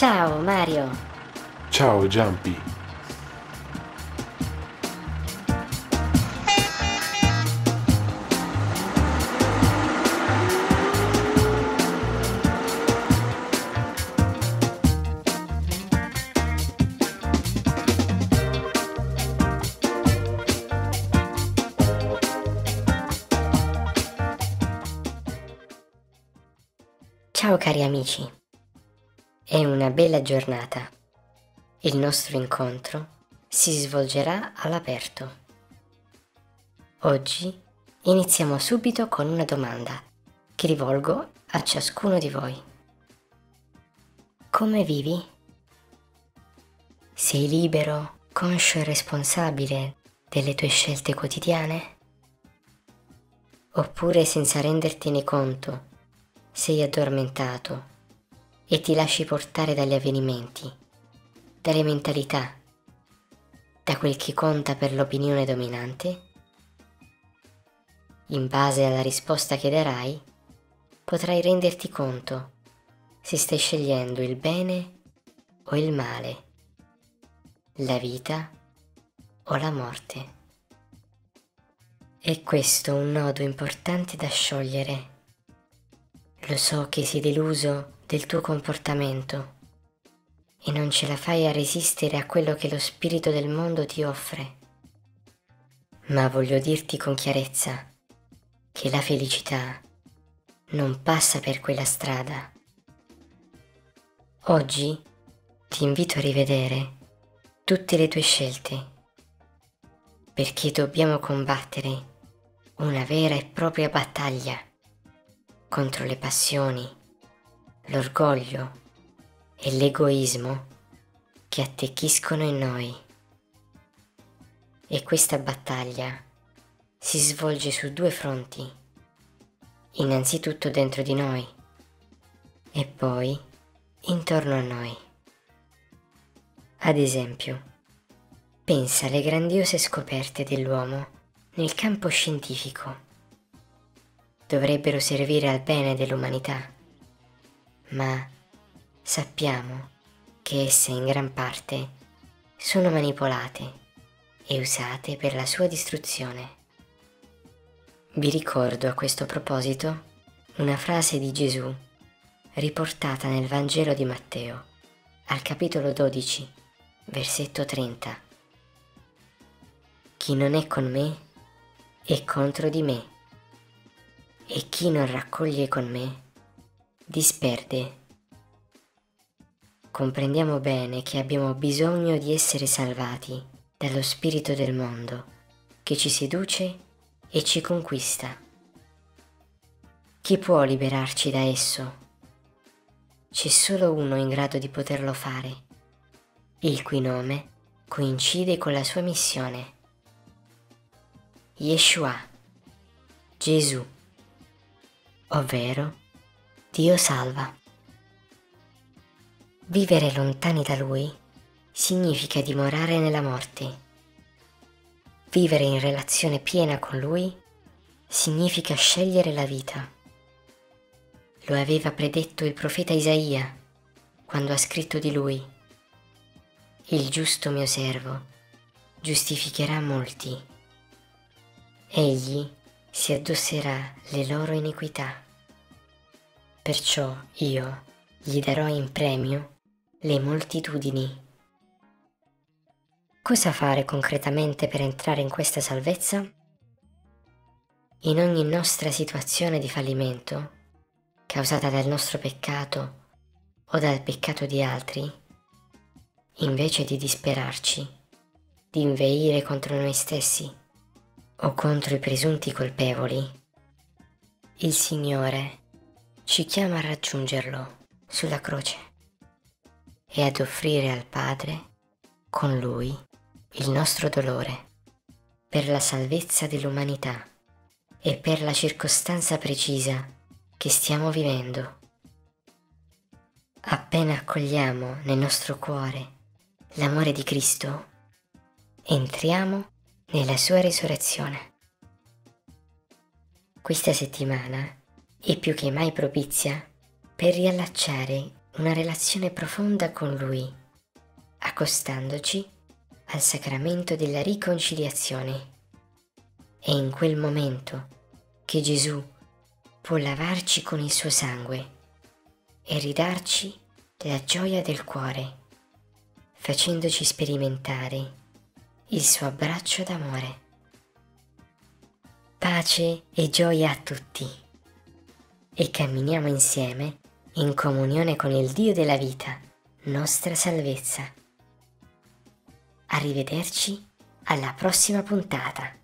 Ciao Mario. Ciao Giampi. Ciao cari amici. È una bella giornata. Il nostro incontro si svolgerà all'aperto. Oggi iniziamo subito con una domanda che rivolgo a ciascuno di voi. Come vivi? Sei libero, conscio e responsabile delle tue scelte quotidiane? Oppure senza rendertene conto sei addormentato e ti lasci portare dagli avvenimenti, dalle mentalità, da quel che conta per l'opinione dominante? In base alla risposta che darai, potrai renderti conto se stai scegliendo il bene o il male, la vita o la morte. È questo un nodo importante da sciogliere. Lo so che sei deluso del tuo comportamento e non ce la fai a resistere a quello che lo spirito del mondo ti offre. Ma voglio dirti con chiarezza che la felicità non passa per quella strada. Oggi ti invito a rivedere tutte le tue scelte, perché dobbiamo combattere una vera e propria battaglia contro le passioni, l'orgoglio e l'egoismo che attecchiscono in noi. E questa battaglia si svolge su due fronti, innanzitutto dentro di noi e poi intorno a noi. Ad esempio, pensa alle grandiose scoperte dell'uomo nel campo scientifico. Dovrebbero servire al bene dell'umanità, ma sappiamo che esse in gran parte sono manipolate e usate per la sua distruzione. Vi ricordo a questo proposito una frase di Gesù riportata nel Vangelo di Matteo, al capitolo 12, versetto 30. Chi non è con me è contro di me, e chi non raccoglie con me disperde. Comprendiamo bene che abbiamo bisogno di essere salvati dallo spirito del mondo che ci seduce e ci conquista. Chi può liberarci da esso? C'è solo uno in grado di poterlo fare, il cui nome coincide con la sua missione. Yeshua, Gesù, ovvero Dio salva. Vivere lontani da Lui significa dimorare nella morte. Vivere in relazione piena con Lui significa scegliere la vita. Lo aveva predetto il profeta Isaia quando ha scritto di Lui: il giusto mio servo giustificherà molti. Egli si addosserà le loro iniquità. Perciò io gli darò in premio le moltitudini. Cosa fare concretamente per entrare in questa salvezza? In ogni nostra situazione di fallimento, causata dal nostro peccato o dal peccato di altri, invece di disperarci, di inveire contro noi stessi o contro i presunti colpevoli, il Signore ci chiama a raggiungerlo sulla croce e ad offrire al Padre con Lui il nostro dolore per la salvezza dell'umanità e per la circostanza precisa che stiamo vivendo. Appena accogliamo nel nostro cuore l'amore di Cristo, entriamo nella sua risurrezione. Questa settimana è più che mai propizia per riallacciare una relazione profonda con Lui, accostandoci al sacramento della riconciliazione. È in quel momento che Gesù può lavarci con il suo sangue e ridarci la gioia del cuore, facendoci sperimentare il suo abbraccio d'amore. Pace e gioia a tutti e camminiamo insieme in comunione con il Dio della vita, nostra salvezza. Arrivederci alla prossima puntata.